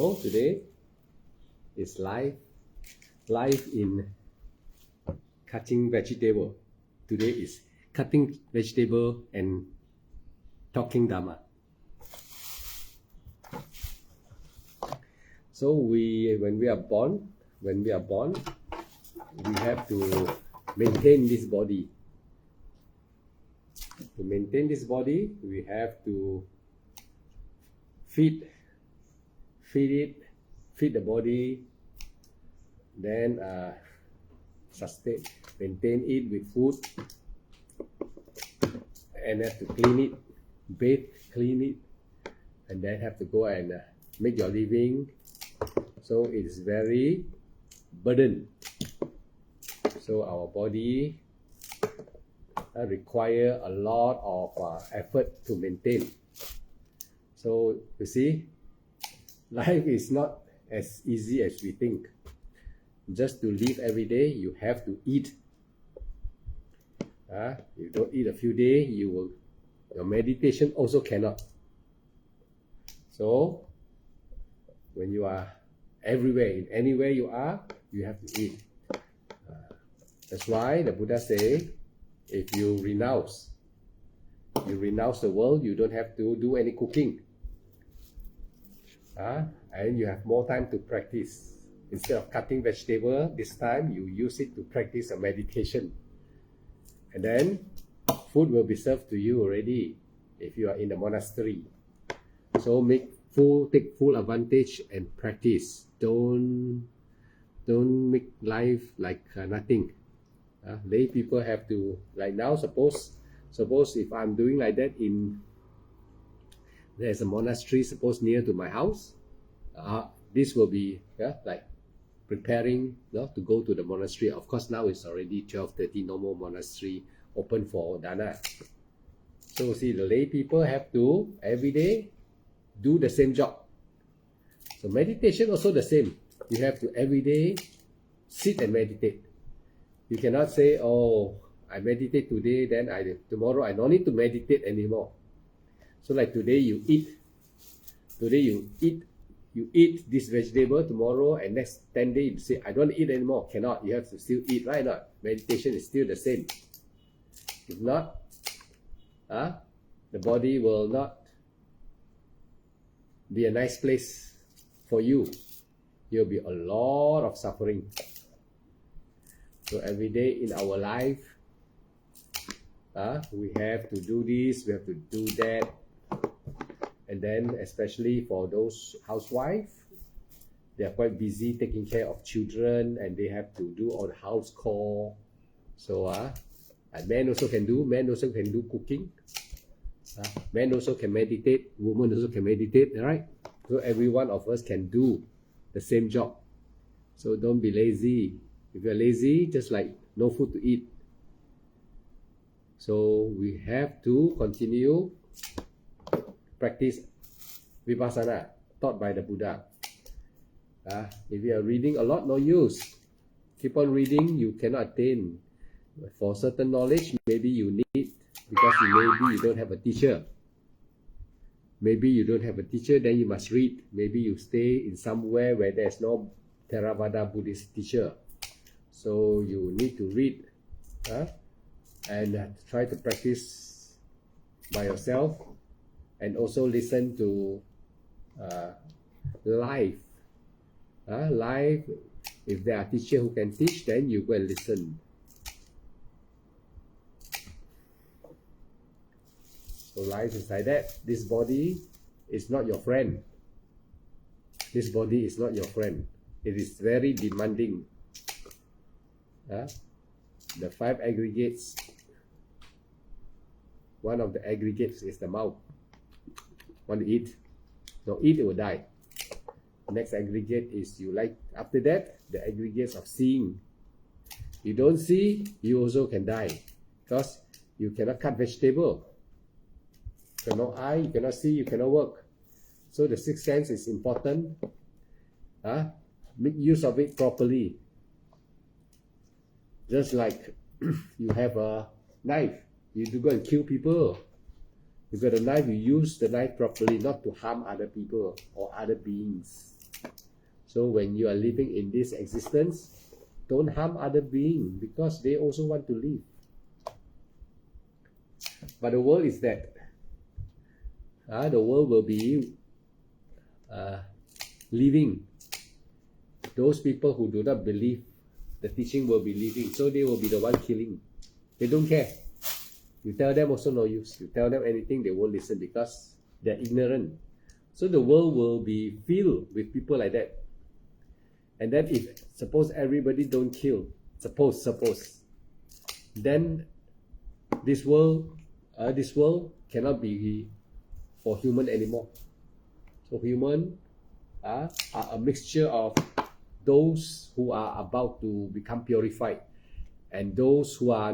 So today is live in cutting vegetable. Today is cutting vegetable and talking Dharma. So when we are born, we have to maintain this body. To maintain this body, we have to feed the body, then maintain it with food, and have to clean it, bathe, clean it, and then have to go and make your living. So it's very burden. So our body require a lot of effort to maintain. So you see, life is not as easy as we think. Just to live every day, you have to eat. You don't eat a few days, your meditation also cannot. So when you are everywhere, anywhere you are, you have to eat. That's why the Buddha say, if you renounce the world, you don't have to do any cooking. And you have more time to practice. Instead of cutting vegetable, this time you use it to practice a meditation. And then food will be served to you already if you are in the monastery. So take full advantage and practice. Don't make life like nothing. Lay people have to, like now, suppose if I'm doing like that, there's a monastery suppose near to my house, this will be like preparing to go to the monastery. Of course now it's already 12:30, no more monastery open for dana. So see, the lay people have to every day do the same job. So meditation also the same. You have to every day sit and meditate. You cannot say, oh, I meditate today, then tomorrow I don't need to meditate anymore. So like today you eat this vegetable, tomorrow and next 10 days you say, I don't eat anymore. Cannot, you have to still eat, right? Not meditation is still the same. If not, the body will not be a nice place for you. There will be a lot of suffering. So every day in our life, we have to do this, we have to do that. And then especially for those housewives, they are quite busy taking care of children and they have to do all the house call. So men also can do cooking. Men also can meditate, women also can meditate, right? So every one of us can do the same job. So don't be lazy. If you're lazy, just like no food to eat. So we have to continue practice Vipassana taught by the Buddha. If you are reading a lot, no use. Keep on reading, you cannot attain. For certain knowledge, maybe you need, because maybe you don't have a teacher. Maybe you don't have a teacher, then you must read. Maybe you stay in somewhere where there's no Theravada Buddhist teacher. So you need to read and try to practice by yourself, and also listen to live. Live, if there are teachers who can teach, then you go and listen. So life is like that. This body is not your friend. This body is not your friend. It is very demanding. The 5 aggregates, one of the aggregates is the mouth. Want to eat? Don't eat, it will die. Next aggregate is you like. After that, the aggregates of seeing. You don't see, you also can die, because you cannot cut vegetable. You cannot eye, you cannot see, you cannot work. So the sixth sense is important. Make use of it properly. Just like you have a knife, you do go and kill people. You got a knife, you use the knife properly, not to harm other people or other beings. So when you are living in this existence, don't harm other beings because they also want to live. But the world is that. The world will be living. Those people who do not believe the teaching will be living, so they will be the one killing. They don't care. You tell them also no use. You tell them anything, they won't listen because they're ignorant. So the world will be filled with people like that. And then if suppose everybody don't kill, suppose, then this world cannot be for human anymore. So human are a mixture of those who are about to become purified and those who are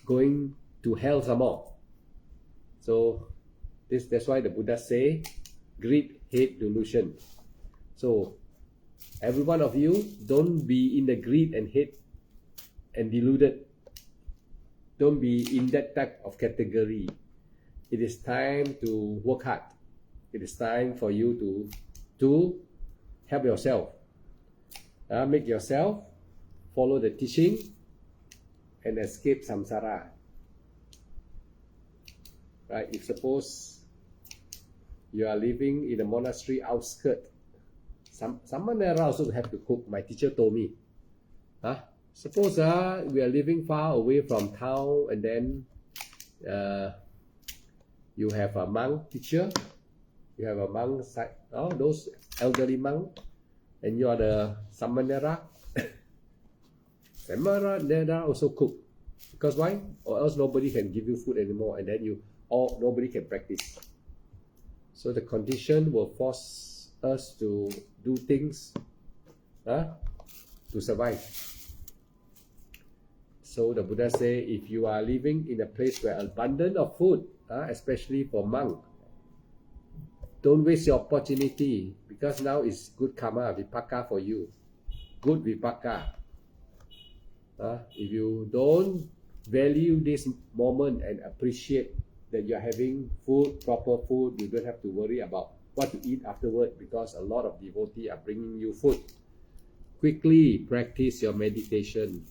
going to hell some more. So that's why the Buddha say greed, hate, delusion. So every one of you, don't be in the greed and hate and deluded. Don't be in that type of category. It is time to work hard. It is time for you to help yourself. Make yourself follow the teaching and escape samsara. Right? If suppose you are living in a monastery outskirt, Samanera also have to cook. My teacher told me. Suppose we are living far away from town, and then you have a monk teacher, you have a monk, those elderly monk, and you are the Samanera. Samanera also cook. Because why? Or else nobody can give you food anymore, and then nobody can practice. So the condition will force us to do things to survive. So the Buddha say, if you are living in a place where abundant of food, especially for monk, don't waste your opportunity, because now is good karma, vipaka for you. Good vipaka. If you don't value this moment and appreciate that you're having food, proper food, you don't have to worry about what to eat afterward, because a lot of devotees are bringing you food. Quickly practice your meditation.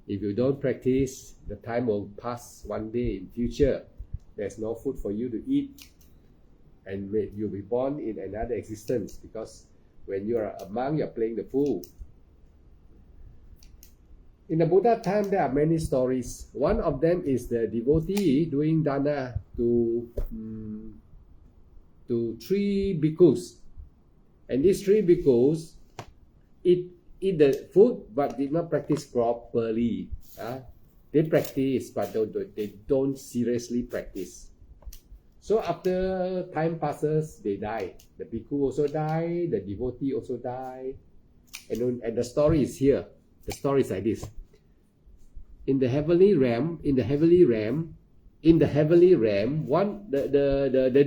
If you don't practice, the time will pass one day in future. There's no food for you to eat, and you'll be born in another existence, because when you are a monk, you're playing the fool. In the Buddha time, there are many stories. One of them is the devotee doing dana to 3 bhikkhus. And these 3 bhikkhus eat the food but did not practice properly. They practice, but they don't seriously practice. So after time passes, they die. The bhikkhu also die, the devotee also die. And the story is here. The story is like this. In the heavenly realm, the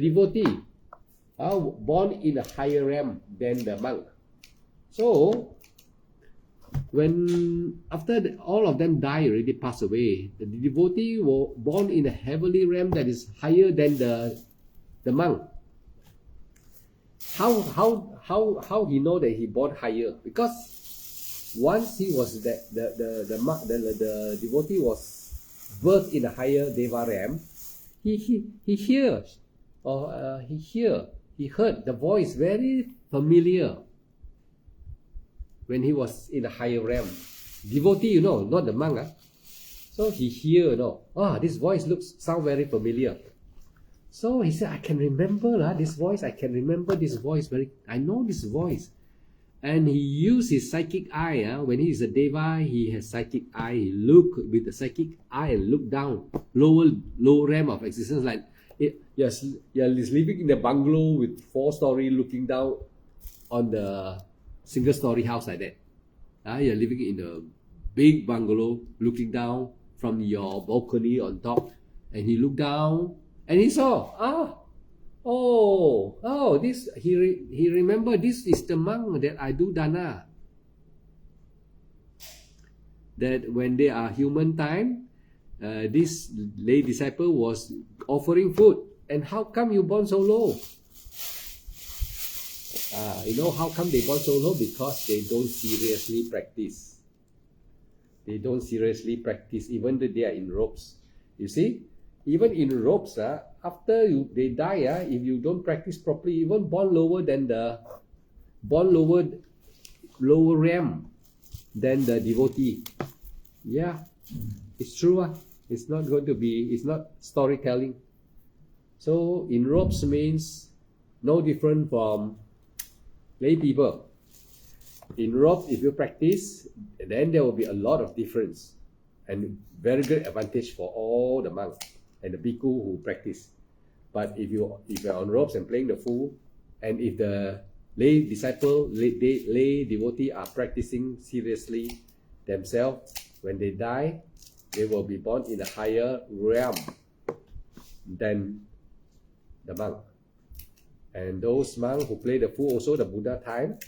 devotee born in a higher realm than the monk. So when after all of them die, already passed away, the devotee was born in a heavenly realm that is higher than the monk. How he know that he born higher? Because once he was the devotee was birthed in a higher deva realm, he heard the voice very familiar when he was in a higher realm. Devotee, not the monk. So he hear, this voice sound very familiar. So he said, I can remember this voice. I know this voice. And he used his psychic eye. When he is a deva, he has psychic eye. He look with the psychic eye and look down, low realm of existence. Like you're living in a bungalow with 4-story, looking down on the single-story house like that. You're living in a big bungalow, looking down from your balcony on top, and he looked down and he saw, this he remember this is the monk that I do dana. That when they are human time, this lay disciple was offering food. And how come you born so low? You know how come they born so low? Because they don't seriously practice. They don't seriously practice, even though they are in robes. You see, even in robes, after they die, if you don't practice properly, even born lower than lower realm than the devotee. Yeah, it's true. It's not going to be. It's not storytelling. So in robes means no different from lay people. In robes, if you practice, then there will be a lot of difference and very good advantage for all the monks and the bhikkhu who practice. But if you're on robes and playing the fool, and if the lay disciple, lay devotee are practicing seriously themselves, when they die, they will be born in a higher realm than the monk. And those monks who play the fool also the Buddha time,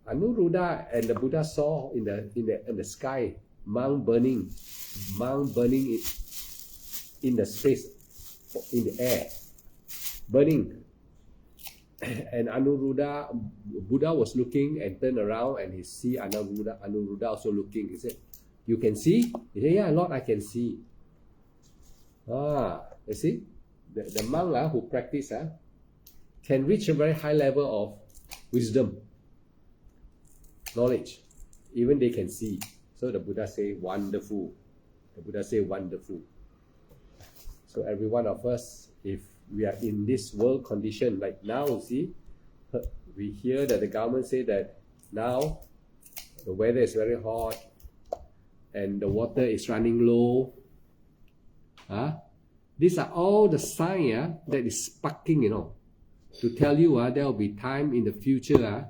Anuruddha and the Buddha saw in the sky monk burning in the space, in the air, burning. And Buddha was looking and turned around and he see Anuruddha also looking. He said, "You can see?" He said, "Yeah, Lord, I can see." You see, the monk who practice can reach a very high level of wisdom, knowledge. Even they can see. So the Buddha say, wonderful. The Buddha say, wonderful. So every one of us, if we are in this world condition, like now, see, we hear that the government say that now the weather is very hot and the water is running low. These are all the signs that is sparking, to tell you there will be time in the future.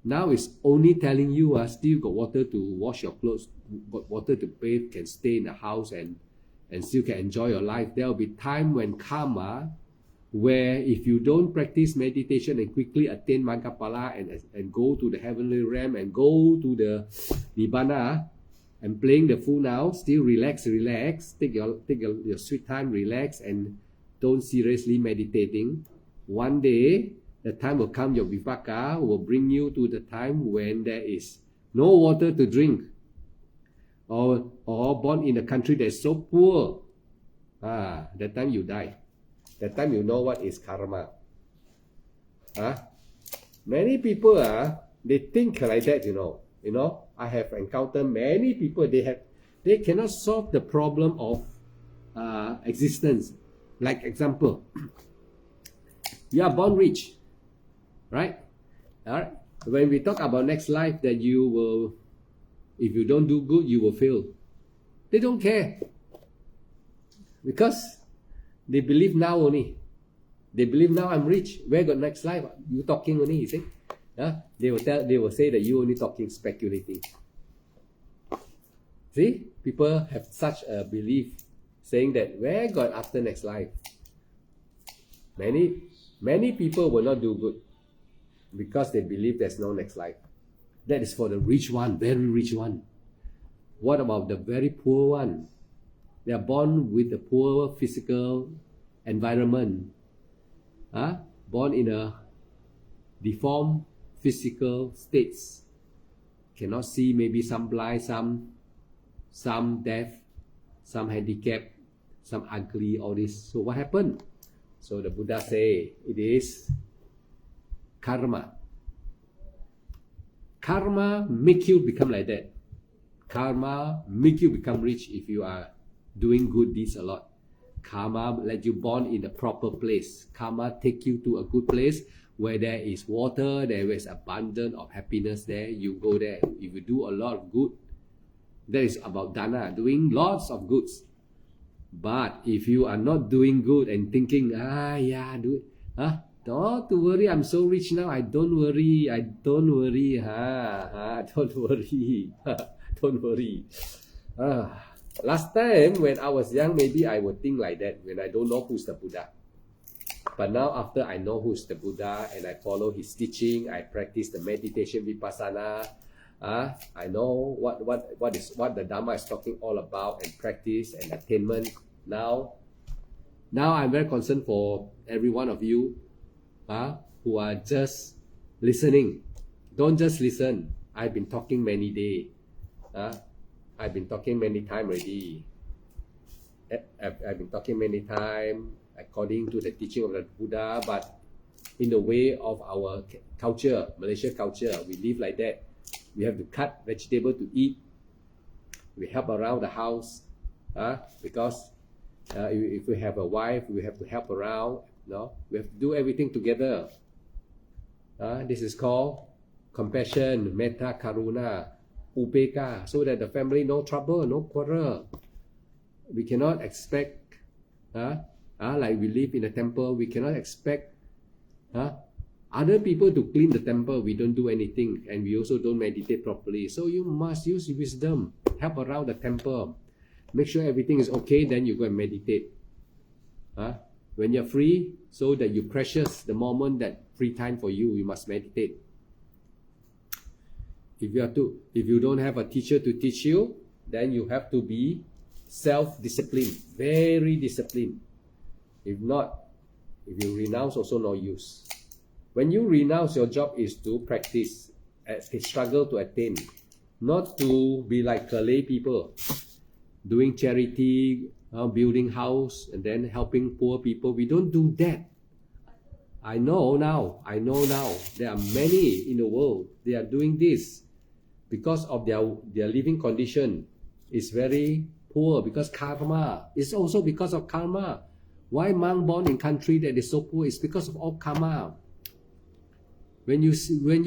Now it's only telling you still got water to wash your clothes, got water to bathe, can stay in the house and still can enjoy your life. There will be time when karma, where if you don't practice meditation and quickly attain Maggaphala and go to the heavenly realm and go to the Nibbana, and playing the fool now, still relax, take your sweet time, relax and don't seriously meditating. One day, the time will come, your vipaka will bring you to the time when there is no water to drink, or born in a country that is so poor. That time you die. That time you know what is karma. Many people they think like that, I have encountered many people, they cannot solve the problem of existence. Like example, you are born rich, right? All right. When we talk about next life, that you will, if you don't do good, you will fail. They don't care because they believe now only. They believe now I'm rich. Where got next life? You talking only, you see? They will say that you only talking, speculating. See, people have such a belief, saying that where got after next life? Many people will not do good because they believe there's no next life. That is for the rich one, very rich one. What about the very poor one? They are born with a poor physical environment, born in a deformed physical states, cannot see, maybe some blind, some deaf, some handicapped, some ugly, all this. So what happened? So the Buddha say it is karma. Karma make you become like that. Karma make you become rich if you are doing good deeds a lot. Karma let you born in the proper place. Karma take you to a good place where there is water, there is abundance of happiness there. You go there. If you do a lot of good, that is about dana, doing lots of goods. But if you are not doing good and thinking, do it, don't worry, I'm so rich now, I don't worry, don't worry. Don't worry. Last time when I was young, maybe I would think like that when I don't know who's the Buddha. But now after I know who's the Buddha and I follow his teaching, I practice the meditation vipassana, I know what the Dharma is talking all about, and practice and attainment. Now I'm very concerned for every one of you. who are just listening. Don't just listen. I've been talking many days. I've been talking many times already. I've been talking many times according to the teaching of the Buddha, but in the way of our culture, Malaysia culture, we live like that. We have to cut vegetable to eat. We help around the house, because if we have a wife, we have to help around. No, we have to do everything together. This is called compassion, metta, karuna, upeka, so that the family no trouble, no quarrel. We cannot expect, like we live in a temple, we cannot expect other people to clean the temple. We don't do anything, and we also don't meditate properly. So you must use wisdom, help around the temple, make sure everything is okay, then you go and meditate. When you're free, so that you precious the moment that free time for you, you must meditate. If you don't have a teacher to teach you, then you have to be self-disciplined, very disciplined. If not, if you renounce, also no use. When you renounce, your job is to practice, struggle to attain, not to be like lay people, doing charity, building house, and then helping poor people. We don't do that. I know now, there are many in the world, they are doing this because of their living condition is very poor, because karma. It's also because of karma. Why monk born in country that is so poor? It's because of all karma. When you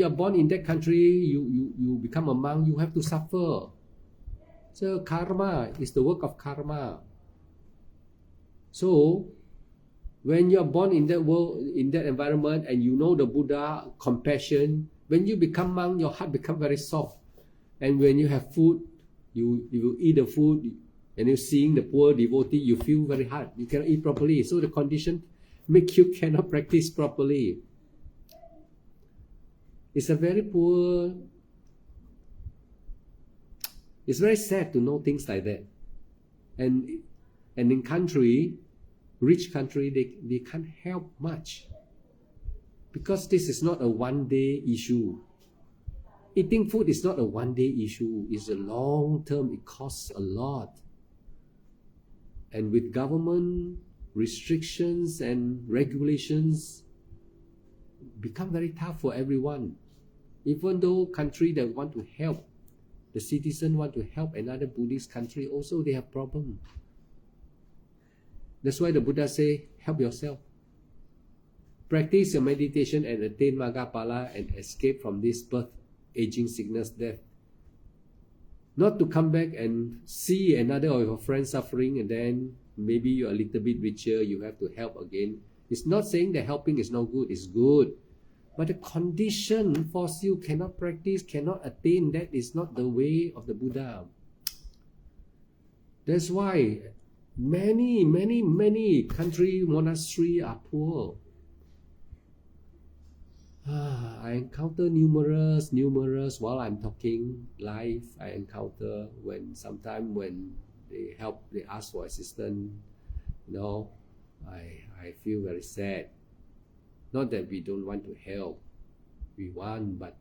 are born in that country, you become a monk, you have to suffer. So karma is the work of karma. So when you are born in that world, in that environment, and you know the Buddha, compassion, when you become monk, your heart becomes very soft. And when you have food, you eat the food, and you seeing the poor devotee, you feel very hard. You cannot eat properly. So the condition make you cannot practice properly. It's a very poor. It's very sad to know things like that. And in country, rich country, they can't help much. Because this is not a one-day issue. Eating food is not a one-day issue. It's a long-term. It costs a lot. And with government restrictions and regulations, become very tough for everyone. Even though country that want to help, the citizen want to help another Buddhist country, also they have problem. That's why the Buddha say, help yourself. Practice your meditation and attain Maggaphala and escape from this birth, aging, sickness, death. Not to come back and see another of your friends suffering and then maybe you're a little bit richer, you have to help again. It's not saying that helping is not good, it's good. But the condition force you cannot practice, cannot attain. That is not the way of the Buddha. That's why many country, monastery are poor. I encounter numerous while I'm talking live. I encounter sometimes when they ask for assistance, I feel very sad. Not that we don't want to help, we want, but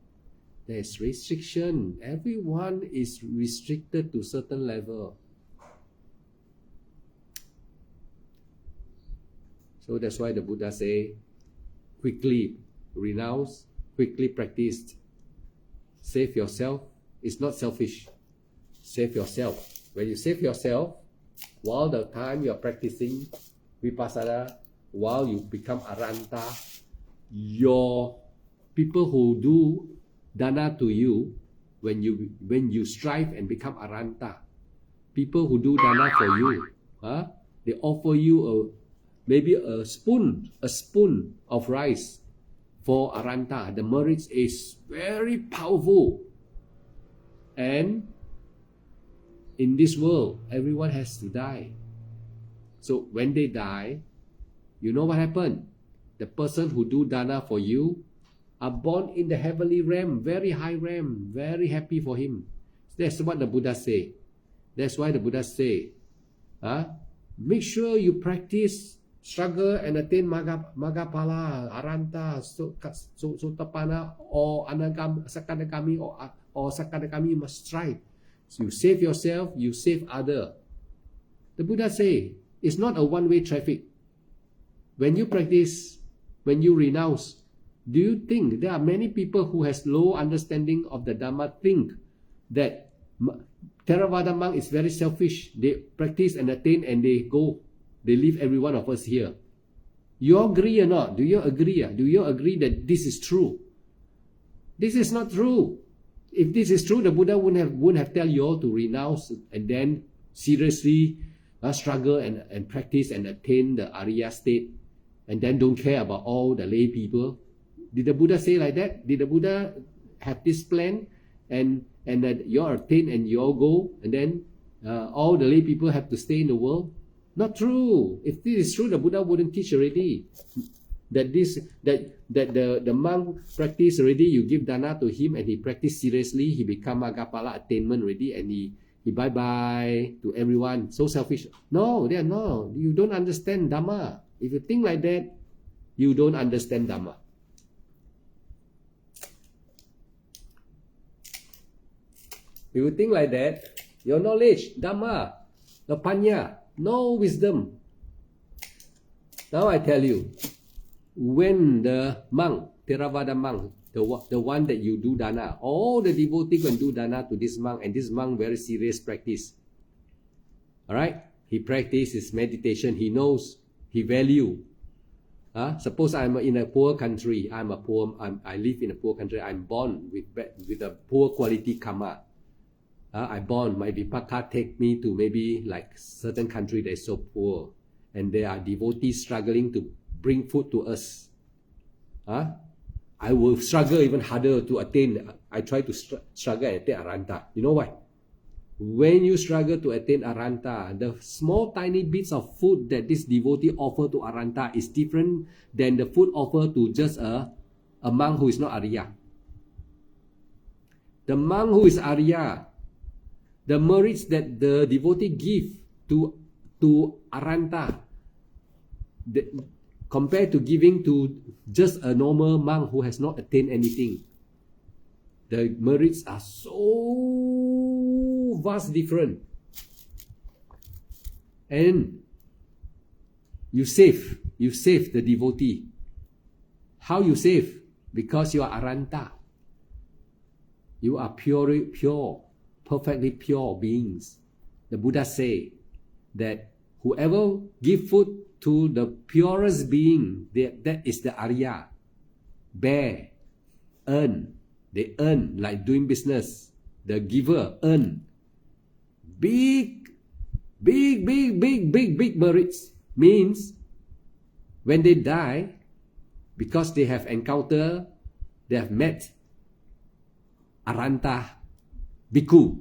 there's restriction. Everyone is restricted to certain level. So that's why the Buddha say, quickly renounce, quickly practice. Save yourself. It's not selfish. Save yourself. When you save yourself, while the time you are practicing Vipassana, while you become Arhanta, your people who do dana to you, when you strive and become Arhanta, people who do dana for you, they offer you maybe a spoon of rice for Arhanta. The merit is very powerful. And in this world, everyone has to die. So when they die, you know what happened? The person who do dana for you are born in the heavenly realm, very high realm, very happy for him. That's what the Buddha say. That's why the Buddha say, make sure you practice struggle and attain Magapala, Aranta, Sotapana, or Sakadagami, or Sakadagami, you must strive. So you save yourself, you save other. The Buddha say, it's not a one-way traffic. When you practice, when you renounce, do you think there are many people who has low understanding of the Dhamma think that Theravada monk is very selfish. They practice and attain and they go. They leave every one of us here. You agree or not? Do you agree? Do you agree that this is true? This is not true. If this is true, the Buddha wouldn't have tell you all to renounce and then seriously struggle and practice and attain the Arya state and then don't care about all the lay people. Did the Buddha say like that? Did the Buddha have this plan and that you all attain and you all go and then all the lay people have to stay in the world? Not true. If this is true, the Buddha wouldn't teach already. That the monk practice already, you give dana to him and he practice seriously, he become Magapala attainment already and he bye-bye to everyone. So selfish. No, they are not. You don't understand Dhamma. If you think like that, you don't understand Dhamma. If you think like that, your knowledge, Dhamma, the Panya, no wisdom. Now I tell you, when the monk, Theravada monk, the one that you do dana, all the devotee can do dana to this monk, and this monk very serious practice. Alright? He practices meditation, he knows, he value. Suppose I'm in a poor country, I live in a poor country, I'm born with a poor quality karma. I born, my Vipaka take me to maybe like certain country that is so poor, and there are devotees struggling to bring food to us. I will struggle even harder to attain. I try to struggle and attain Aranta. You know why? When you struggle to attain Aranta, the small tiny bits of food that this devotee offer to Aranta is different than the food offered to just a monk who is not Arya. The monk who is Arya, the merits that the devotee give to Aranta, compared to giving to just a normal monk who has not attained anything, the merits are so vast different. And you save the devotee. How you save? Because you are Aranta. You are pure, perfectly pure beings. The Buddha say that whoever give food to the purest being, that is the Arya. Bear, earn. They earn like doing business. The giver earn. Big merits. Means when they die, because they have encountered, they have met Aranta Bhikkhu.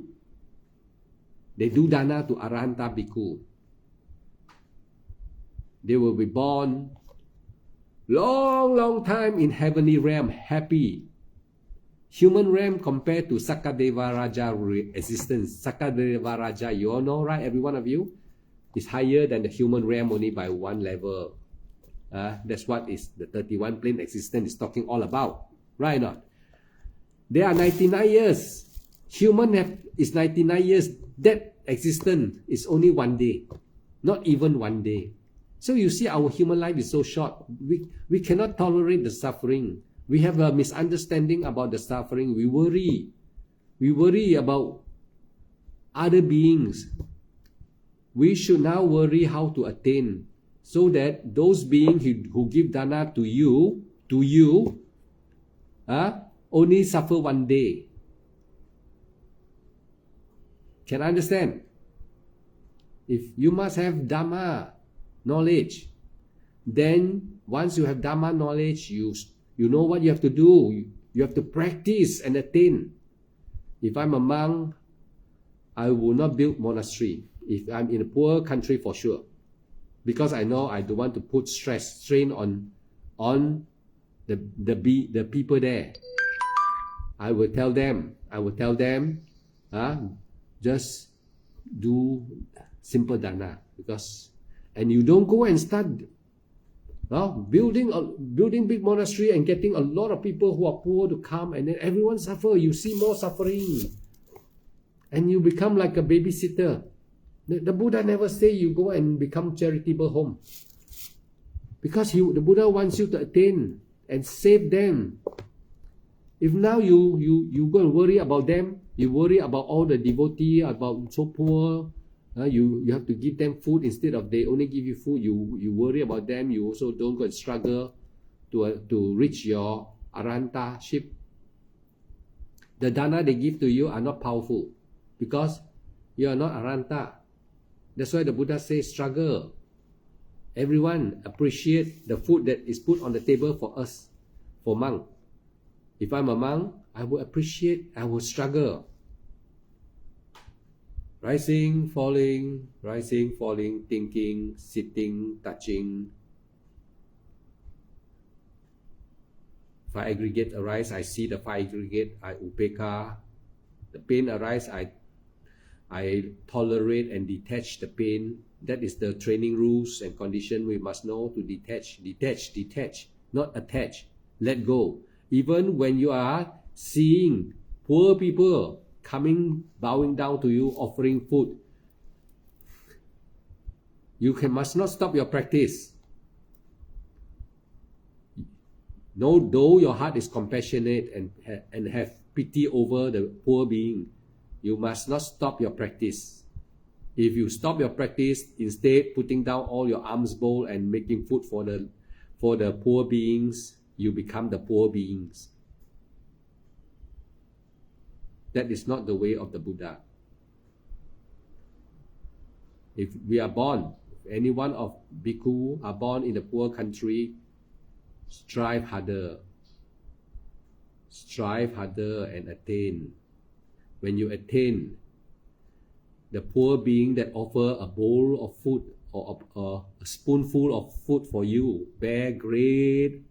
They do dana to Arahanta Bhikkhu. They will be born long time in heavenly realm, happy. Human realm compared to Sakadeva Raja existence. Sakadeva Raja, you all know, right? Every one of you is higher than the human realm only by one level. That's what is the 31 plane existence is talking all about, right or not? There are 99 years. Human is 99 years. That existence is only one day, not even one day. So you see, our human life is so short. We cannot tolerate the suffering. We have a misunderstanding about the suffering. We worry. We worry about other beings. We should now worry how to attain, so that those beings who give dana to you, only suffer one day. Can I understand? If you must have Dhamma knowledge, then once you have Dhamma knowledge, you know what you have to do. You have to practice and attain. If I'm a monk, I will not build monastery. If I'm in a poor country, for sure, because I know I don't want to put strain on the people there. I will tell them, just do simple dana, and you don't go and start building big monastery and getting a lot of people who are poor to come, and then everyone suffer. You see more suffering, and you become like a babysitter. The Buddha never say you go and become charitable home, because the Buddha wants you to attain and save them. If now you go and worry about them, you worry about all the devotee, about so poor, you have to give them food instead of they only give you food. You worry about them. You also don't go and struggle to reach your arahantaship. The dana they give to you are not powerful because you are not arahanta. That's why the Buddha says struggle. Everyone appreciate the food that is put on the table for us, for monk. If I'm a monk, I will appreciate, I will struggle. Rising, falling, thinking, sitting, touching. Fire aggregate arise, I see the fire aggregate, I upeka. The pain arise, I tolerate and detach the pain. That is the training rules and condition we must know to detach, not attach, let go. Even when you are seeing poor people coming, bowing down to you, offering food, you must not stop your practice. Though your heart is compassionate and have pity over the poor being, you must not stop your practice. If you stop your practice, instead putting down all your alms bowl and making food for the poor beings, you become the poor beings. That is not the way of the Buddha. If we are born, if any one of bhikkhu are born in a poor country, strive harder. Strive harder and attain. When you attain, the poor being that offer a bowl of food or a spoonful of food for you bear great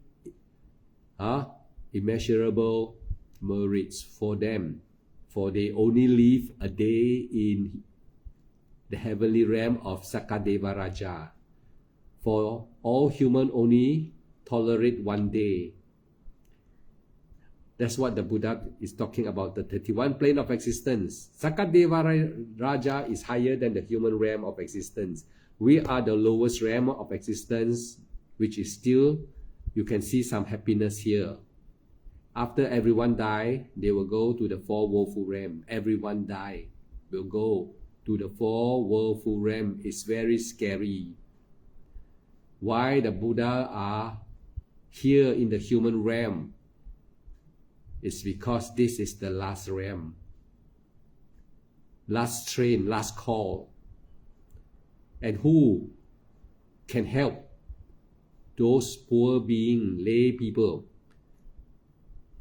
immeasurable merits for them, for they only live a day in the heavenly realm of Sakadeva Raja. For all human only tolerate one day. That's what the Buddha is talking about, the 31 plane of existence. Sakadeva Raja is higher than the human realm of existence. We are the lowest realm of existence, which is still, you can see some happiness here. After everyone die, they will go to the four woeful realm. Everyone die, will go to the four woeful realm. It's very scary. Why the Buddha are here in the human realm? It's because this is the last realm, last train, last call. And who can help those poor beings, lay people?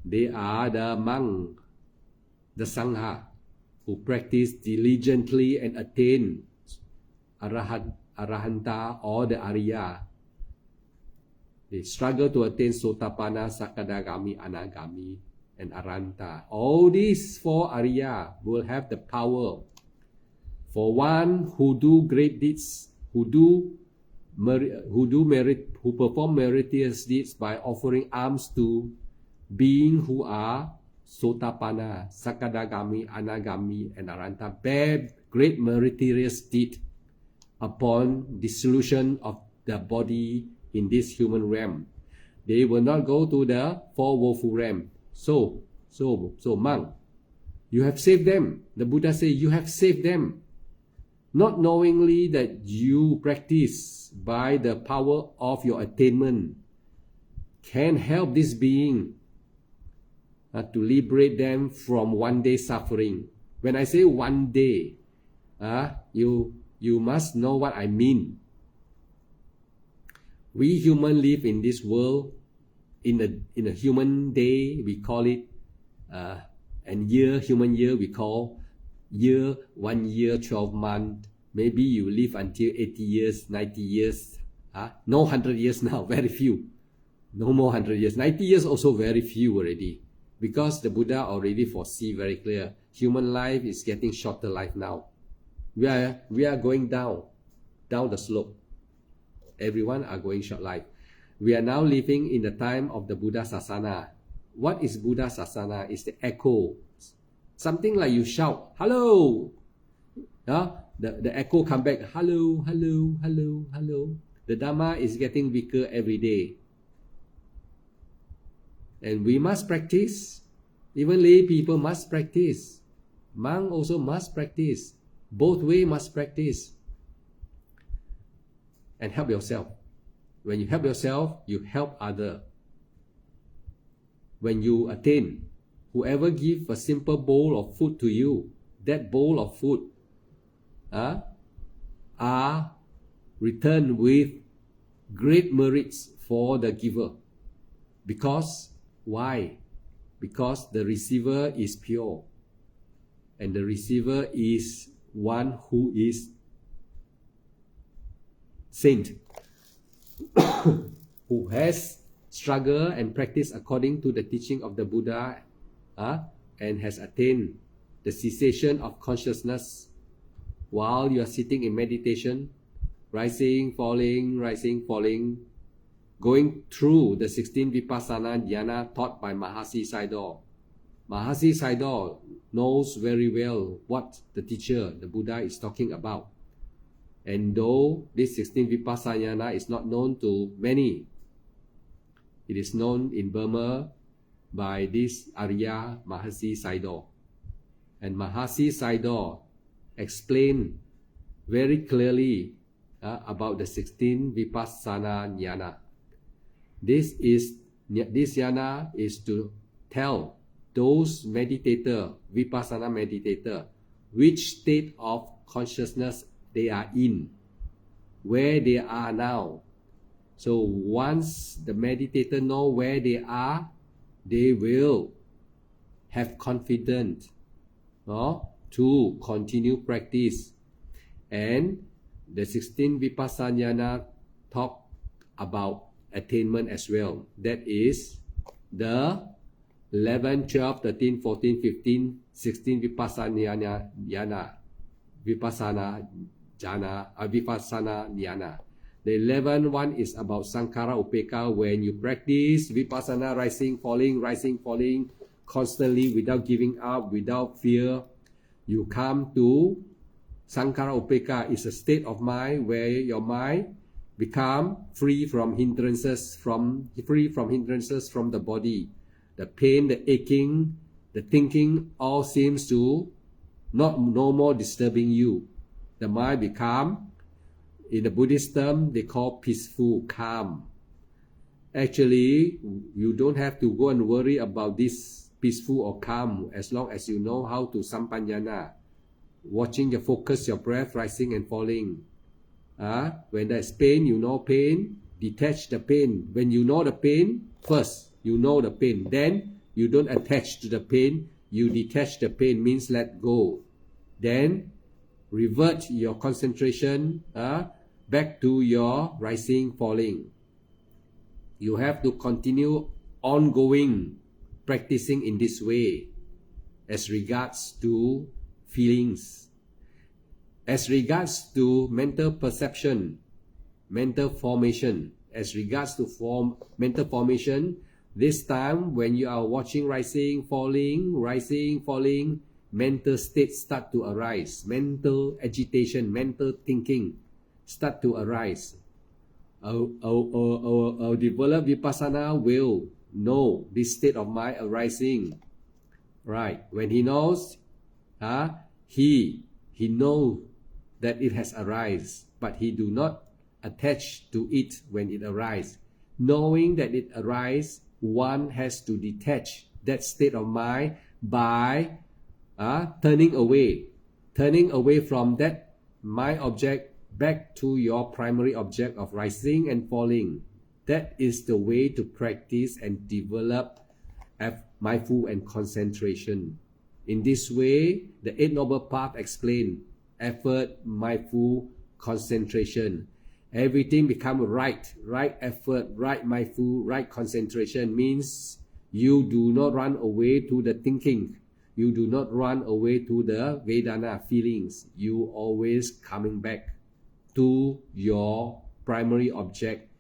They are the monk, the sangha, who practice diligently and attain arahanta or the Arya. They struggle to attain Sotapanna, Sakadagami, Anagami, and Arahanta. All these four Arya will have the power. For one who do great deeds, who perform meritorious deeds by offering alms to beings who are Sotapanna, Sakadagami, Anagami, and Arahanta, bear great meritorious deed upon dissolution of the body in this human realm. They will not go to the four woeful realm. So monk, you have saved them. The Buddha says you have saved them. Not knowingly that you practice by the power of your attainment can help this being to liberate them from one day suffering. When I say one day, you must know what I mean. We humans live in this world in a human day, we call it and human year we call year, 1 year, 12 months. Maybe you live until 80 years, 90 years. No 100 years now, very few. No more 100 years. 90 years also very few already. Because the Buddha already foresee very clear. Human life is getting shorter life now. We are going down the slope. Everyone are going short life. We are now living in the time of the Buddha Sasana. What is Buddha Sasana? It's the echo. Something like you shout, hello. The echo come back, hello, hello, hello, hello. The Dhamma is getting weaker every day. And we must practice. Even lay people must practice. Monk also must practice. Both way must practice. And help yourself. When you help yourself, you help other. When you attain, whoever give a simple bowl of food to you, that bowl of food are returned with great merits for the giver. Because, why? Because the receiver is pure. And the receiver is one who is saint, who has struggled and practiced according to the teaching of the Buddha, and has attained the cessation of consciousness while you are sitting in meditation, rising, falling, going through the 16 Vipassana Dhyana taught by Mahasi Sayadaw. Mahasi Sayadaw knows very well what the teacher, the Buddha, is talking about. And though this 16 Vipassana is not known to many, it is known in Burma by this Arya Mahasi Sayadaw. And Mahasi Sayadaw explained very clearly about the 16 Vipassana Jnana. This jnana is to tell those meditator, Vipassana meditator, which state of consciousness they are in, where they are now. So once the meditator know where they are, they will have confidence to continue practice. And the 16 Vipassana talk about attainment as well. That is the 11, 12, 13, 14, 15, 16 Vipassana Jnana. The 11th one is about Sankhara Upeka, when you practice Vipassana, rising, falling, constantly without giving up, without fear. You come to Sankhara Upeka, is a state of mind where your mind become free from hindrances from the body. The pain, the aching, the thinking all seems to no more disturbing you. The mind become, in the Buddhist term, they call peaceful, calm. Actually, you don't have to go and worry about this peaceful or calm as long as you know how to sampanyana, watching your focus, your breath, rising and falling. When there's pain, you know pain, detach the pain. When you know the pain, first you know the pain, then you don't attach to the pain, you detach the pain, means let go. Then revert your concentration back to your rising, falling. You have to continue ongoing practicing in this way as regards to feelings. As regards to mental perception, mental formation, as regards to mental formation, this time when you are watching rising, falling, mental states start to arise. Mental agitation, mental thinking start to arise. A developed Vipassana will know this state of mind arising. Right. When he knows, he knows that it has arisen, but he do not attach to it when it arises. Knowing that it arises, one has to detach that state of mind by turning away from that mind object back to your primary object of rising and falling. That is the way to practice and develop mindful and concentration. In this way, the Eight Noble Path explain effort, mindful, concentration. Everything become right effort, right mindful, right concentration means you do not run away to the thinking. You do not run away to the Vedana feelings. You always coming back to your primary object,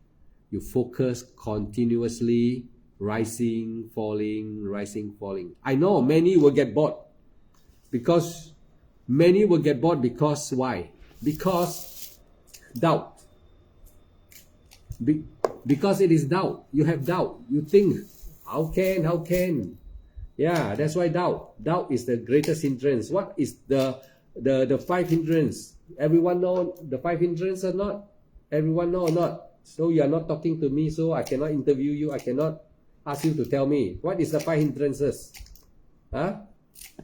You focus continuously, rising, falling, rising, falling. I know many will get bored because why? Because doubt. Because it is doubt. You have doubt. You think, how can? Yeah, that's why doubt. Doubt is the greatest hindrance. What is the five hindrance? Everyone know the five hindrance or not? Everyone know or not? So you are not talking to me, so I cannot interview you. I cannot ask you to tell me. What is the five hindrances? Huh?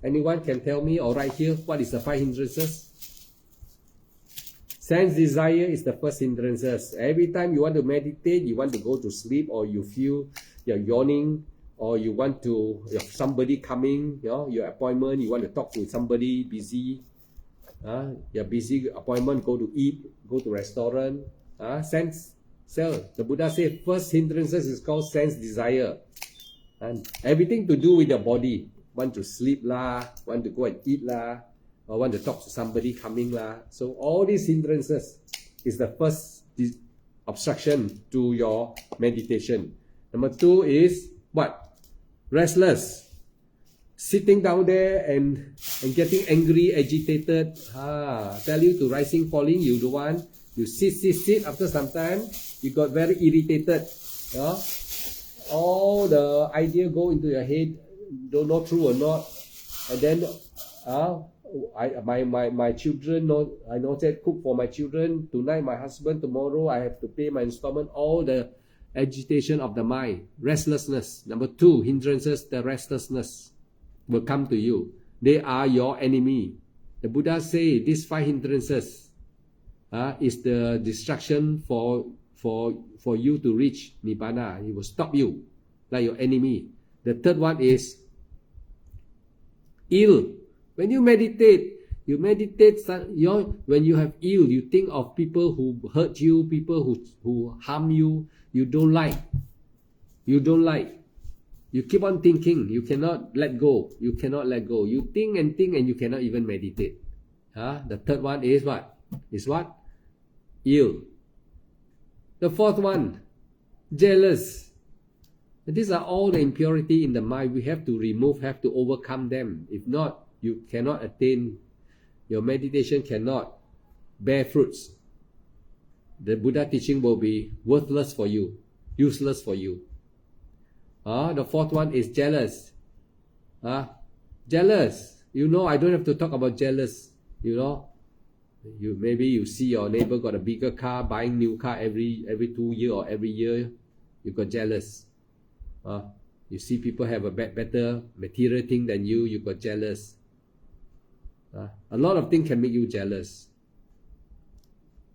Anyone can tell me or right here, what is the five hindrances? Sense desire is the first hindrances. Every time you want to meditate, you want to go to sleep, or you feel you're yawning, or you want to, you have somebody coming, your appointment, you want to talk to somebody busy, your busy appointment, go to eat, go to restaurant, sense. So the Buddha said first hindrances is called sense desire, and everything to do with your body. Want to sleep lah, want to go and eat lah, or want to talk to somebody coming lah. So all these hindrances is the first obstruction to your meditation. Number two is what? Restless. Sitting down there and getting angry, agitated. Tell you to rising, falling, you don't want. You sit. After some time, you got very irritated. All the idea go into your head, don't know true or not. And then my children, I know that cook for my children tonight, my husband tomorrow, I have to pay my installment. All the agitation of the mind, restlessness. Number two hindrances, the restlessness will come to you. They are your enemy. The Buddha say these five hindrances is the distraction for you to reach Nibbana. It will stop you like your enemy. The third one is ill. When you meditate, when you have ill, you think of people who hurt you, people who harm you, you don't like. You keep on thinking, you cannot let go. You think and you cannot even meditate. The third one is what? Ill. The fourth one, jealous. These are all the impurity in the mind. We have to remove, have to overcome them. If not, you cannot attain, your meditation cannot bear fruits. The Buddha teaching will be worthless for you, useless for you. The fourth one is jealous. Jealous. I don't have to talk about jealous. Maybe you see your neighbor got a bigger car, buying new car every 2 years or every year, you got jealous. You see people have a better material thing than you got jealous. A lot of things can make you jealous.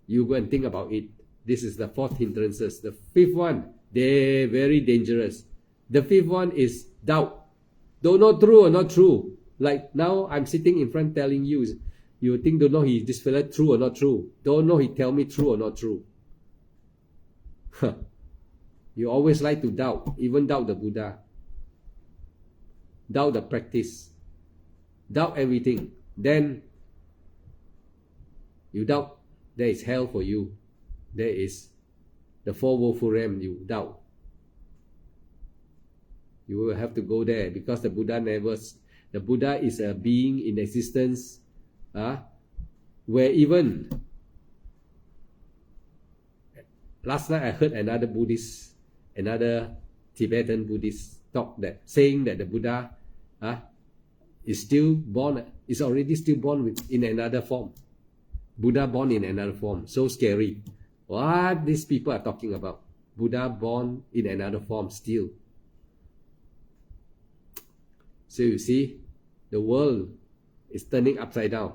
You go and think about it. This is the fourth hindrances. The fifth one, they're very dangerous. The fifth one is doubt. Don't know true or not true. Like now I'm sitting in front telling you, you think don't know this fella true or not true. Don't know he tell me true or not true. You always like to doubt, even doubt the Buddha. Doubt the practice. Doubt everything. Then you doubt there is hell for you. There is the four woeful realm, you doubt. You will have to go there because the Buddha is a being in existence where even last night I heard another Tibetan Buddhist talk saying that the Buddha is already still born in another form. Buddha born in another form. So scary. What these people are talking about? Buddha born in another form still. So you see, the world is turning upside down.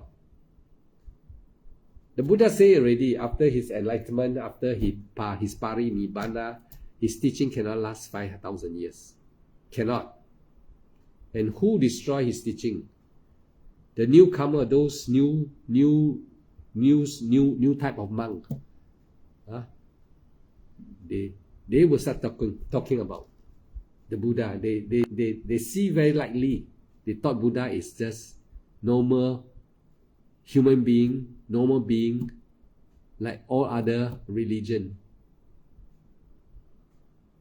The Buddha say already, after his enlightenment, after his parinibbana, his teaching cannot last 5,000 years. Cannot. And who destroy his teaching? The newcomer, those new type of monk. They will start talking about the Buddha. They see very lightly. They thought Buddha is just normal human being, like all other religion.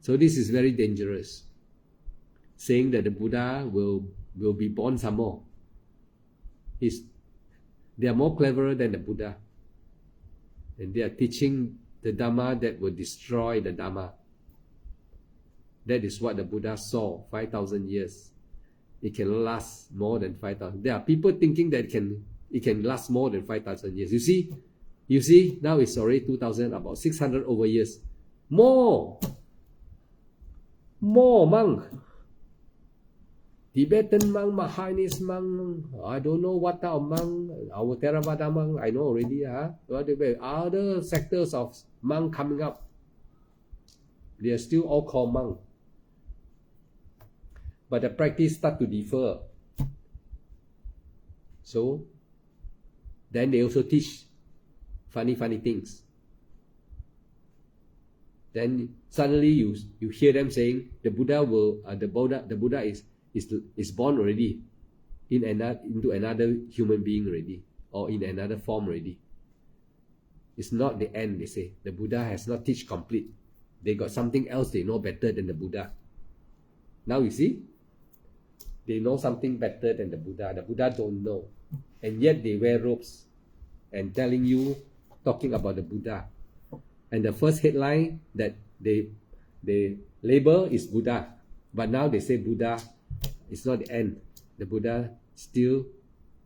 So this is very dangerous, saying that the Buddha will be born some more. They are more clever than the Buddha, and they are teaching the Dharma that will destroy the Dharma. That is what the Buddha saw 5,000 years. It can last more than 5,000. There are people thinking that it can last more than 5,000 years. You see, now it's already 2,000, about 600 over years. More monk. Tibetan monk, Mahayanese monk, I don't know what type of monk, our Theravada monk, I know already. Other sectors of monk coming up. They are still all called monk. But the practice start to differ. So, then they also teach funny things. Then suddenly you hear them saying the Buddha is born already into another human being already, or in another form already. It's not the end, they say. The Buddha has not teach complete. They got something else they know better than the Buddha. Now you see, they know something better than the Buddha. The Buddha don't know. And yet they wear robes and talking about the Buddha. And the first headline that they label is Buddha. But now they say Buddha is not the end. The Buddha still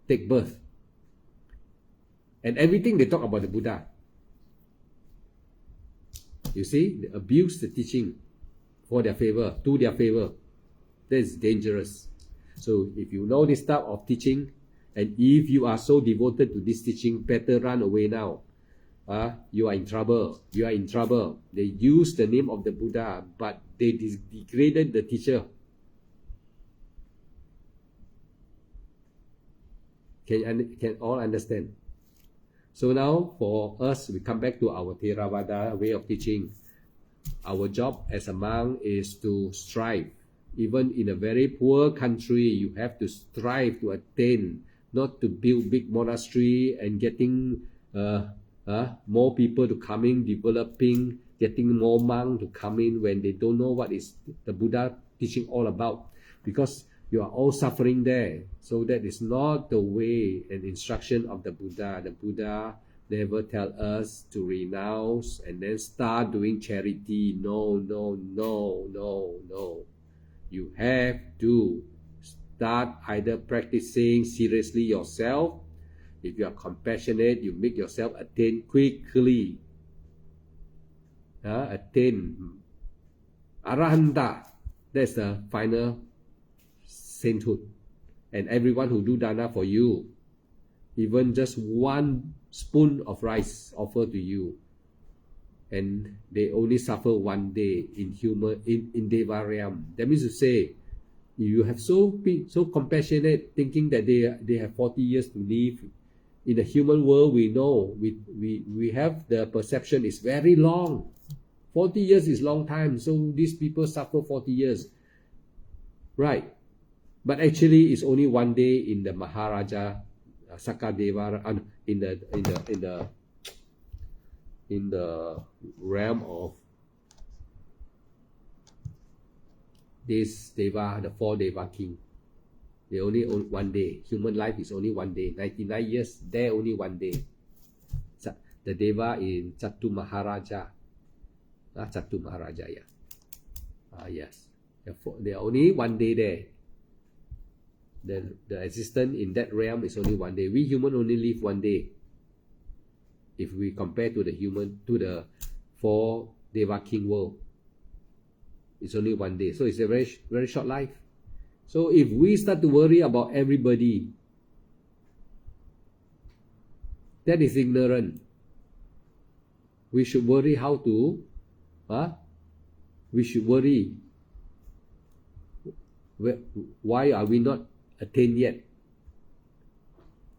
take birth. And everything they talk about the Buddha. You see, they abuse the teaching for their favor, to their favor. That is dangerous. So if you know this type of teaching, and if you are so devoted to this teaching, better run away now. You are in trouble. You are in trouble. They use the name of the Buddha, but they degraded the teacher. Can all understand? So now for us, we come back to our Theravada way of teaching. Our job as a monk is to strive. Even in a very poor country, you have to strive to attain, not to build big monastery and getting more people to come in, developing, getting more monks to come in when they don't know what is the Buddha teaching all about, because you are all suffering there. So that is not the way and instruction of the Buddha. The Buddha never tell us to renounce and then start doing charity. No. You have to start either practicing seriously yourself. If you are compassionate, you make yourself attain quickly. Attain Arahanta. That's the final sainthood. And everyone who do dana for you, even just one spoon of rice offered to you, and they only suffer one day in Deva realm. That means to say, you have so compassionate, thinking that they have 40 years to live. In the human world, we know we have the perception is very long. 40 years is long time, so these people suffer 40 years, right? But actually, it's only one day in the Maharaja Sakadeva, in the realm of this Deva, the 4 Deva king. They only own one day. Human life is only one day. 99 years, there only one day. The Deva in Chatu Maharaja. Chatu Maharaja, yeah. Yes. There are only one day there. The existence in that realm is only one day. We human only live one day. If we compare to the 4 Deva king world, it's only one day. So it's a very, very short life. So if we start to worry about everybody, that is ignorant. We should worry how to, we should worry, why are we not attained yet?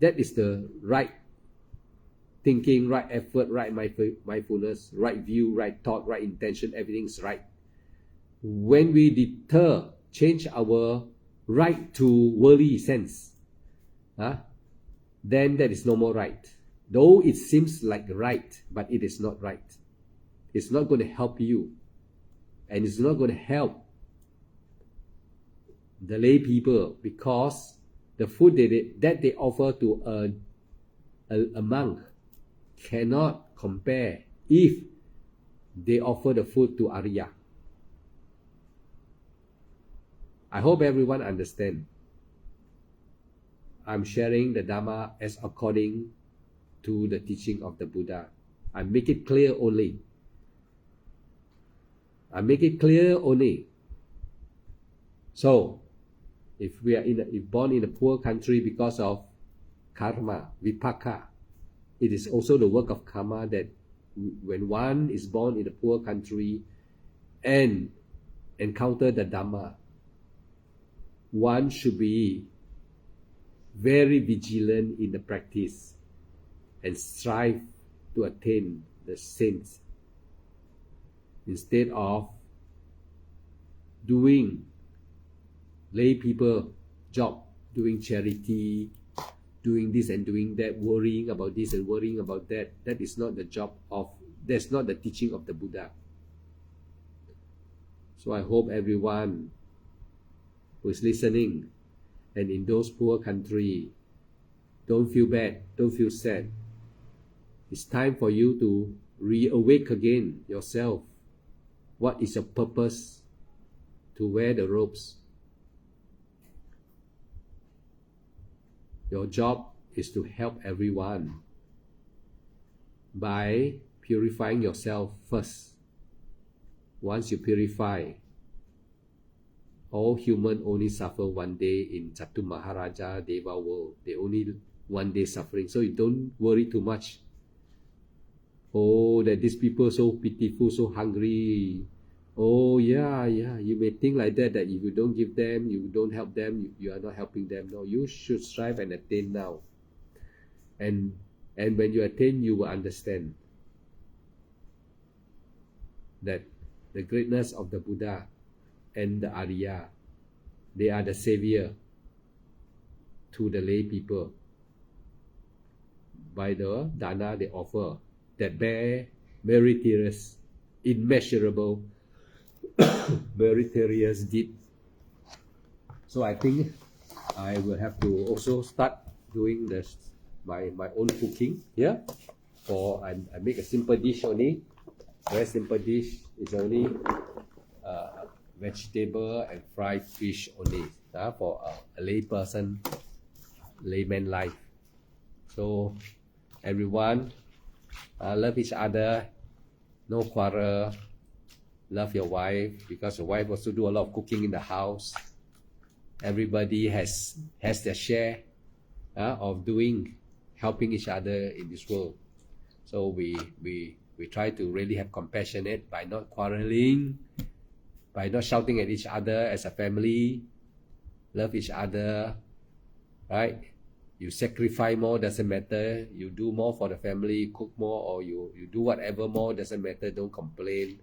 That is the right thinking, right effort, right mindfulness, right view, right thought, right intention, everything's right. When we change our right to worldly sense, then that is no more right. Though it seems like right, but it is not right. It's not going to help you and it's not going to help the lay people, because the food that they offer to a monk cannot compare if they offer the food to Arya. I hope everyone understand. I'm sharing the Dharma as according to the teaching of the Buddha. I make it clear only. I make it clear only. So, if we are if born in a poor country because of karma, vipaka, it is also the work of karma that when one is born in a poor country and encounter the Dhamma, one should be very vigilant in the practice and strive to attain the saints instead of doing lay people job, doing charity, doing this and doing that, worrying about this and worrying about that. That is not the job of, that's not the teaching of the Buddha. So I hope everyone who is listening and in those poor country, don't feel bad, don't feel sad. It's time for you to reawake again yourself. What is your purpose to wear the robes? Your job is to help everyone by purifying yourself first. Once you purify, all humans only suffer one day in Chatu Maharaja Deva world. They only one day suffering. So you don't worry too much. Oh, that these people so pitiful, so hungry. Oh, yeah, you may think like that if you don't give them, you don't help them, you are not helping them. No, you should strive and attain now. And when you attain, you will understand that the greatness of the Buddha and the Arya, they are the savior to the lay people by the dana they offer that bear meritorious, immeasurable, meritorious deed. So I think I will have to also start doing this my own cooking here. For I make a simple dish only, very simple dish. It's only vegetable and fried fish only for a lay person, layman life. So everyone love each other, no quarrel. Love your wife, because your wife also do a lot of cooking in the house. Everybody has their share of doing, helping each other in this world. So we try to really have compassionate by not quarreling, by not shouting at each other as a family. Love each other, right? You sacrifice more, doesn't matter. You do more for the family, cook more, or you do whatever more, doesn't matter. Don't complain.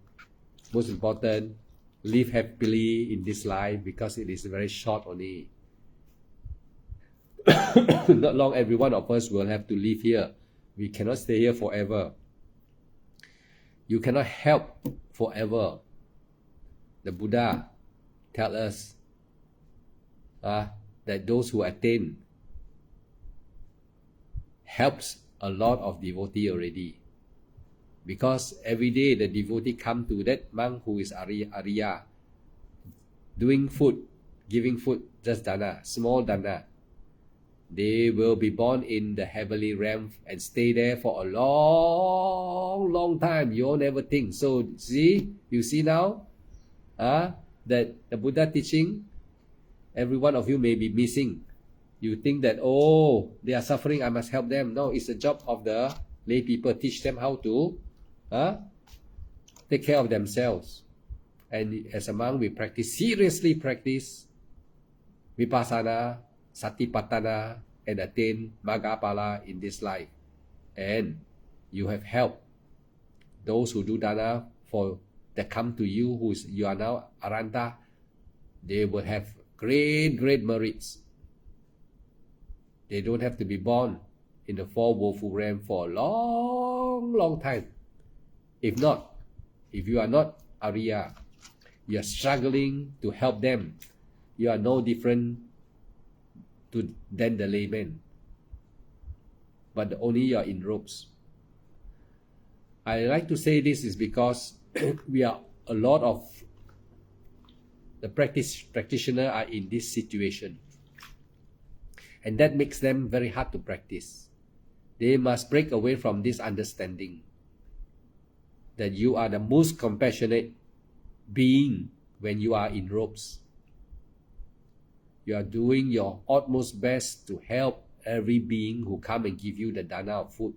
Most important, live happily in this life, because it is very short only. Not long every one of us will have to live here. We cannot stay here forever. You cannot help forever. The Buddha tells us that those who attain helps a lot of devotee already. Because every day the devotee come to that monk who is Arya, doing food, giving food, just dana, small dana. They will be born in the heavenly realm and stay there for a long time. You all never think. So you see now that the Buddha teaching, every one of you may be missing. You think that, oh, they are suffering, I must help them. No, it's the job of the lay people. Teach them how to take care of themselves. And as a monk, we seriously practice vipassana, satipatthana, and attain Maggaphala in this life. And you have helped those who do dana that come to you, you are now Aranta. They will have great merits. They don't have to be born in the four woeful realm for a long time. If you are not Arya, You are struggling to help them. You are no different than the layman, but only you are in robes. I like to say this is because we are a lot of the practitioner are in this situation, and that makes them very hard to practice. They must break away from this understanding that you are the most compassionate being when you are in robes. You are doing your utmost best to help every being who come and give you the dana of food.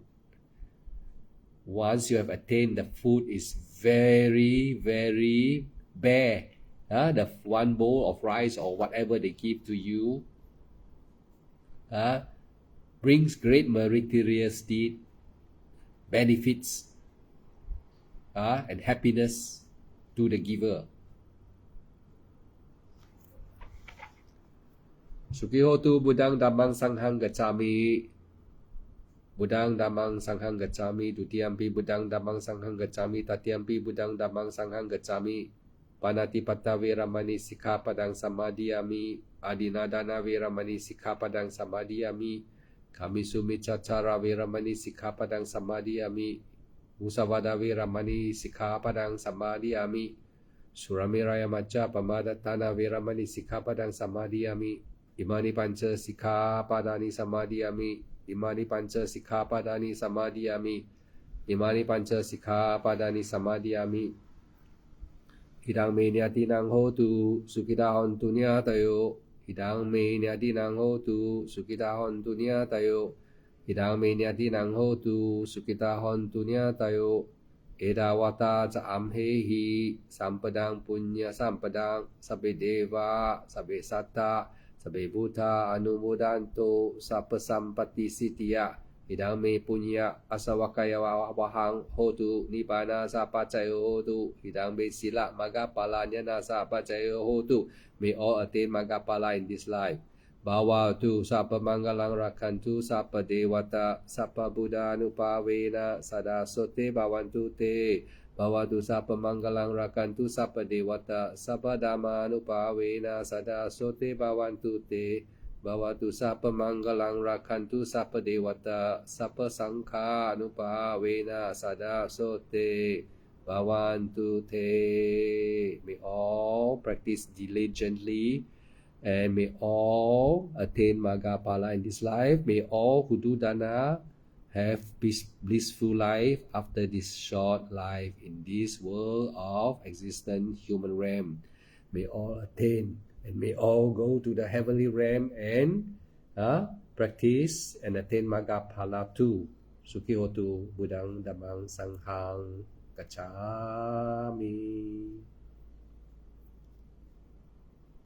Once you have attained, the food is very, very bare. The one bowl of rice or whatever they give to you brings great meritorious deed, benefits, and happiness to the giver. Sukhihotu Buddhang Dhammang Sanghang Gacchami. Buddhang Dhammang Sanghang Gacchami. Dutiyampi Buddhang Dhammang Sanghang Gacchami. Tatiyampi Buddhang Dhammang Sanghang Gacchami. Panatipatta Veramani Sikkhapadang Samadhiyami. Adinadana Veramani Sikkhapadang Samadhiyami. Kamisumicacara Veramani Sikkhapadang Samadhiyami. Musavada Veramani Sikkhapadang Samadhiyami. Suramiraya Macca Pamadatana Veramani Sikkhapadang Samadhiyami. Imani Pancha Sikkhapadani Samadhiyami. Imani Pancha Sikkhapadani Samadhiyami. Imani Pancha Sikkhapadani Samadhiyami. Hidang me niyatinang hotu sukitahon tunya tayo. Hidang me niyatinang hotu sukitahon tunya tayo. Hidang me niyatinang hotu sukitahon tunya tayo. Edawata ca amhehi sampadang punya sampadang sabe deva sabe satta sabe buddha anumodanto sapa sampati sitiya. Hidang me punya asawakaya wahang hotu nibbana sapacayo hotu. Hidang me sila magapalanya sapacayo hotu. May all attain magapala in this life. Bhavatu sapa mangalang rakantu sapa dewata sapa buddha nupavena sada sote bhavantu te. Bhavatu sapa mangalang rakantu sapa dewata sapa dhamma nupavena sada sote bhavantu te. Bhavatu sapa mangalang rakantu sapa dewata sapa sangha nupavena sada sote bhavantu te. May all practice diligently and may all attain Maggaphala in this life. May all who do dana have blissful life after this short life in this world of existent human realm. May all attain and may all go to the heavenly realm and practice and attain Maggaphala too. Sukhihotu Buddhang Dhammang Sanghang Gacchami.